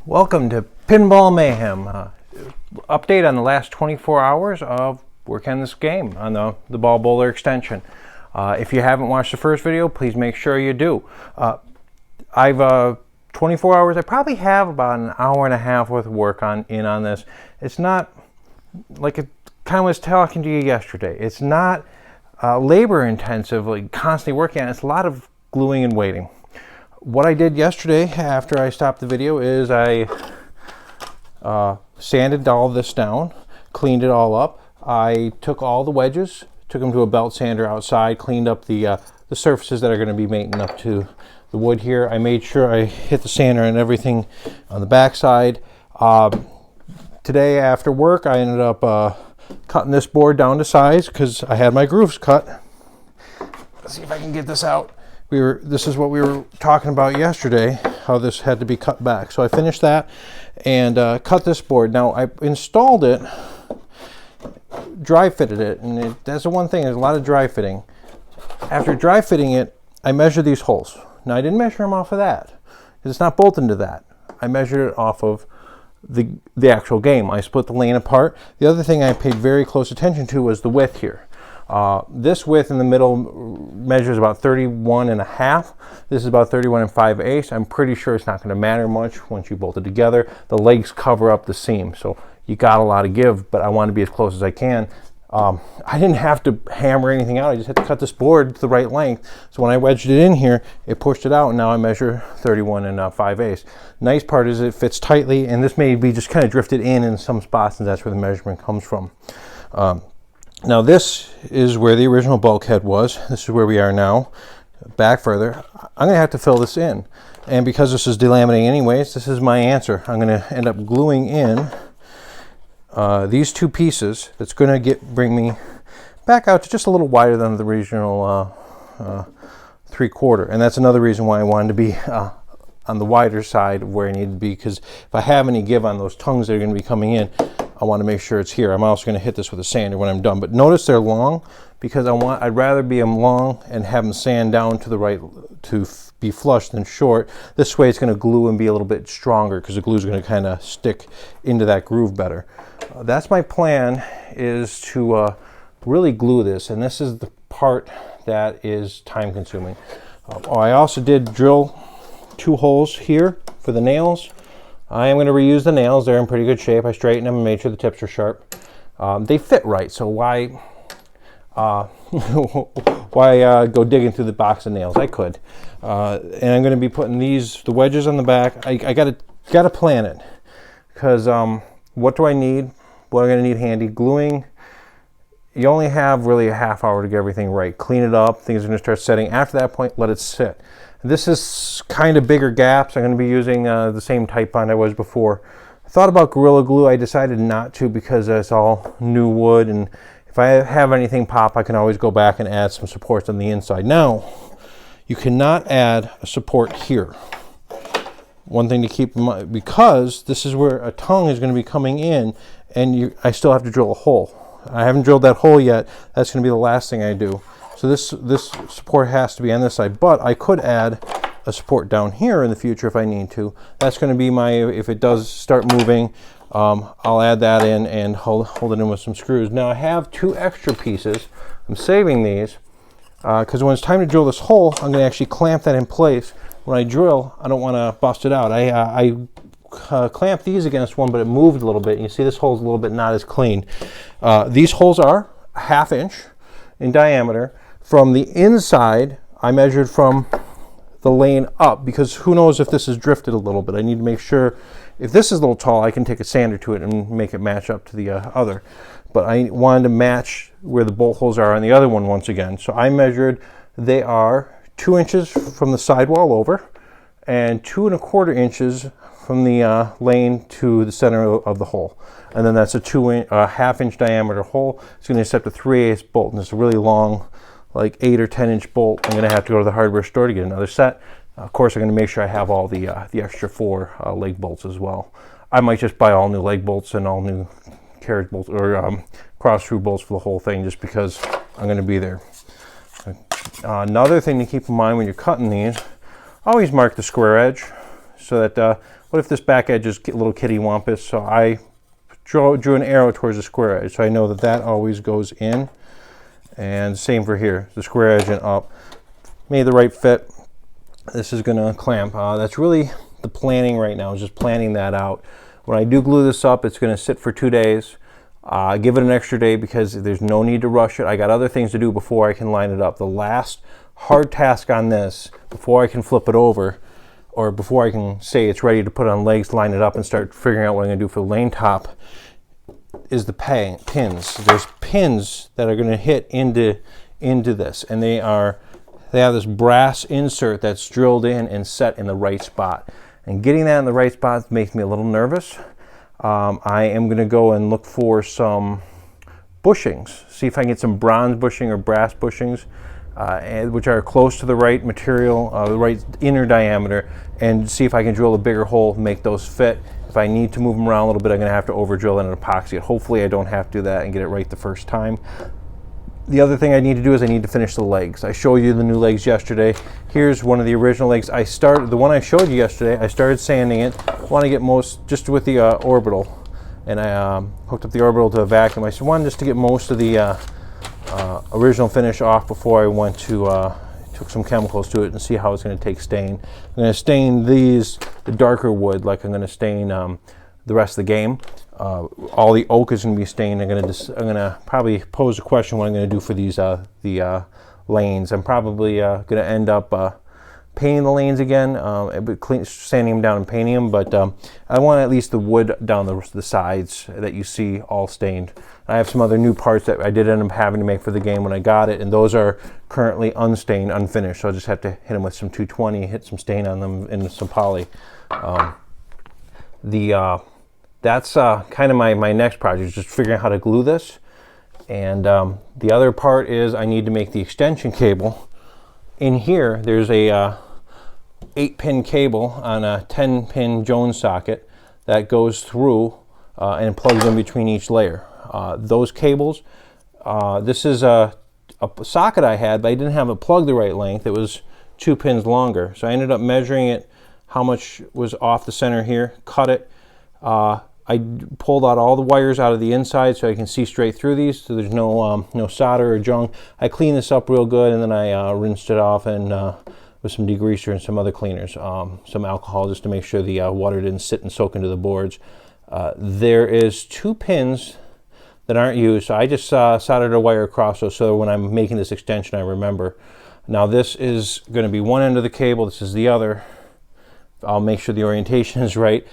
Welcome to Pinball Mayhem. Update on the last 24 hours of work on this game on the ball bowler extension. If you haven't watched the first video, please make sure you do. I've 24 hours. I probably have about an hour and a half worth of work on this. It's not like it kind of was talking to you yesterday. It's not labor intensive, like constantly working on it. It's a lot of gluing and waiting. What I did yesterday after I stopped the video is I sanded all this down, cleaned it all up. I took all the wedges, took them to a belt sander outside, cleaned up the surfaces that are going to be mating up to the wood here. I made sure I hit the sander and everything on the back side. Today after work I ended up cutting this board down to size because I had my grooves cut. Let's see if I can get this out. This is what we were talking about yesterday, how this had to be cut back. So I finished that and cut this board. Now I installed it, dry fitted it, and that's the one thing, there's a lot of dry fitting. After dry fitting it, I measured these holes. Now I didn't measure them off of that, because it's not bolted into that. I measured it off of the actual game. I split the lane apart. The other thing I paid very close attention to was the width here. This width in the middle measures about 31 and a half. This is about 31 and 5/8. I'm pretty sure it's not going to matter much once you bolt it together. The legs cover up the seam, so you got a lot of give, but I want to be as close as I can. I didn't have to hammer anything out. I just had to cut this board to the right length. So when I wedged it in here, it pushed it out, and now I measure 31 and 5/8. Nice part is it fits tightly, and this may be just kind of drifted in some spots, and that's where the measurement comes from. Now this is where the original bulkhead was. This is where we are now. Back further, I'm going to have to fill this in. And because this is delaminating anyways, this is my answer. I'm going to end up gluing in these two pieces. That's going to bring me back out to just a little wider than the original 3/4. And that's another reason why I wanted to be on the wider side of where I need to be, because if I have any give on those tongues that are going to be coming in, I want to make sure it's here. I'm also going to hit this with a sander when I'm done. But notice they're long, because I'd rather be them long and have them sand down to the right to be flush than short. This way it's going to glue and be a little bit stronger, because the glue is going to kind of stick into that groove better. That's my plan, is to really glue this, and this is the part that is time consuming. I also did drill 2 holes here for the nails. I am going to reuse the nails. They're in pretty good shape. I straightened them and made sure the tips are sharp. They fit right, so why go digging through the box of nails? I could. And I'm going to be putting the wedges on the back. I gotta plan it, because what do I need? What am I going to need handy? Gluing. You only have really a half hour to get everything right. Clean it up. Things are going to start setting. After that point, let it sit. This is kind of bigger gaps. I'm going to be using the same type bond I was before. I thought about Gorilla Glue. I decided not to, because it's all new wood, and if I have anything pop, I can always go back and add some supports on the inside. Now, you cannot add a support here. One thing to keep in mind, because this is where a tongue is going to be coming in, and I still have to drill a hole. I haven't drilled that hole yet. That's going to be the last thing I do. So this support has to be on this side, but I could add a support down here in the future if I need to. That's going to be if it does start moving, I'll add that in and hold it in with some screws. Now I have 2 extra pieces. I'm saving these because when it's time to drill this hole, I'm going to actually clamp that in place. When I drill, I don't want to bust it out. I clamped these against one, but it moved a little bit. And you see this hole's a little bit not as clean. These holes are a 1/2 inch in diameter. From the inside, I measured from the lane up, because who knows if this is drifted a little bit. I need to make sure, if this is a little tall, I can take a sander to it and make it match up to the other. But I wanted to match where the bolt holes are on the other one once again. So I measured, they are 2 inches from the sidewall over, and 2 1/4 inches from the lane to the center of the hole. And then that's a 1/2 inch diameter hole. It's going to accept a 3/8 bolt, and it's a really long, like 8 or 10 inch bolt. I'm going to have to go to the hardware store to get another set. Of course, I'm going to make sure I have all the extra 4 leg bolts as well. I might just buy all new leg bolts and all new carriage bolts, or cross screw bolts for the whole thing, just because I'm going to be there. Another thing to keep in mind when you're cutting these, always mark the square edge. so that what if this back edge is a little kitty wampus? So I drew an arrow towards the square edge, so I know that that always goes in. And same for here, the square edge and up. Made the right fit. This is going to clamp. That's really the planning right now, is just planning that out. When I do glue this up, it's going to sit for 2 days. Give it an extra day because there's no need to rush it. I got other things to do before I can line it up. The last hard task on this, before I can flip it over, or before I can say it's ready to put on legs, line it up, and start figuring out what I'm going to do for the lane top, is the pins. There's pins that are going to hit into this, and they have this brass insert that's drilled in and set in the right spot. And getting that in the right spot makes me a little nervous. I am going to go and look for some bushings, see if I can get some bronze bushing or brass bushings, which are close to the right material, the right inner diameter, and see if I can drill a bigger hole, make those fit. If I need to move them around a little bit, I'm going to have to over drill and epoxy it. Hopefully I don't have to do that and get it right the first time. The other thing I need to do is I need to finish the legs. I showed you the new legs yesterday. Here's one of the original legs. The one I showed you yesterday, I started sanding it. I want to get most just with the orbital, and I hooked up the orbital to a vacuum. I just wanted just to get most of the original finish off before I went to took some chemicals to it and see how it's going to take stain. I'm going to stain the darker wood like I'm going to stain the rest of the game. All the oak is going to be stained. I'm going to probably pose a question what I'm going to do for these the lanes. I'm probably going to end up painting the lanes again, sanding them down and painting them, but I want at least the wood down the sides that you see all stained. I have some other new parts that I did end up having to make for the game when I got it, and those are currently unstained, unfinished, so I just have to hit them with some 220, hit some stain on them and some poly. That's kind of my next project, is just figuring out how to glue this. And the other part is I need to make the extension cable. In here, there's a 8-pin cable on a 10-pin Jones socket that goes through and plugs in between each layer. Those cables, this is a socket I had, but I didn't have it plugged the right length. It was 2 pins longer. So I ended up measuring it, how much was off the center here, cut it. I pulled out all the wires out of the inside so I can see straight through these, so there's no solder or junk. I cleaned this up real good, and then I rinsed it off and with some degreaser and some other cleaners, some alcohol, just to make sure the water didn't sit and soak into the boards. There is 2 pins that aren't used, so I just soldered a wire across those so when I'm making this extension I remember. Now this is going to be one end of the cable, this is the other. I'll make sure the orientation is right.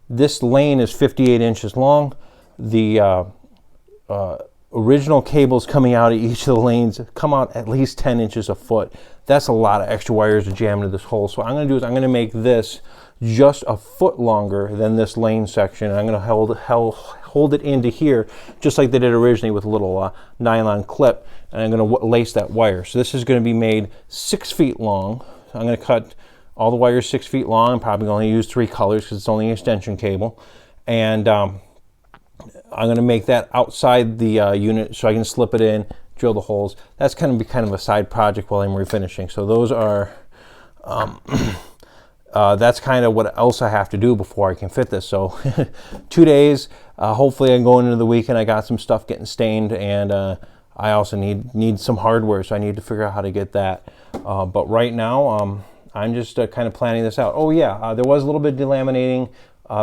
This lane is 58 inches long. The original cables coming out of each of the lanes come out at least 10 inches a foot. That's a lot of extra wires to jam into this hole. So what I'm going to do is I'm going to make this just a foot longer than this lane section. And I'm going to hold it into here just like they did originally with a little nylon clip. And I'm going to lace that wire. So this is going to be made 6 feet long. So I'm going to cut all the wires 6 feet long. I'm probably going to use 3 colors because it's only an extension cable. And I'm going to make that outside the unit so I can slip it in, drill the holes. That's going to be kind of a side project while I'm refinishing. So those are, that's kind of what else I have to do before I can fit this. So 2 days, hopefully I'm going into the weekend. I got some stuff getting stained, and I also need some hardware, so I need to figure out how to get that. But right now, I'm just kind of planning this out. Oh yeah, there was a little bit of delaminating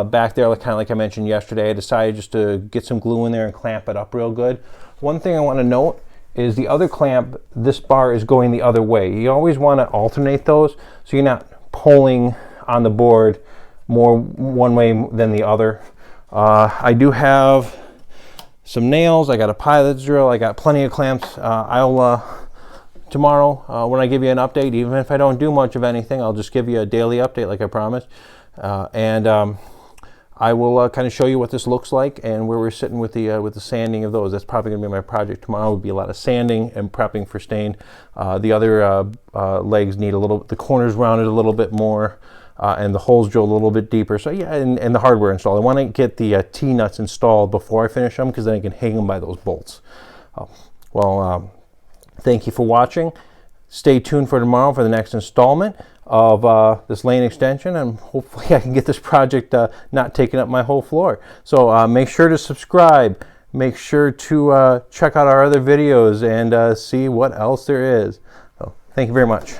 back there, kind of like I mentioned yesterday. I decided just to get some glue in there and clamp it up real good. One thing I want to note is the other clamp, this bar is going the other way. You always want to alternate those so you're not pulling on the board more one way than the other. I do have some nails, I got a pilot's drill, I got plenty of clamps. Tomorrow, when I give you an update, even if I don't do much of anything, I'll just give you a daily update like I promised. I will kind of show you what this looks like and where we're sitting with the sanding of those. That's probably going to be my project tomorrow. Would be a lot of sanding and prepping for stain. The other legs need the corners rounded a little bit more, and the holes drilled a little bit deeper. So yeah, and the hardware installed. I want to get the T-nuts installed before I finish them, because then I can hang them by those bolts. Thank you for watching. Stay tuned for tomorrow for the next installment. of this lane extension, and hopefully I can get this project not taking up my whole floor. So make sure to subscribe. Make sure to check out our other videos and see what else there is. So thank you very much.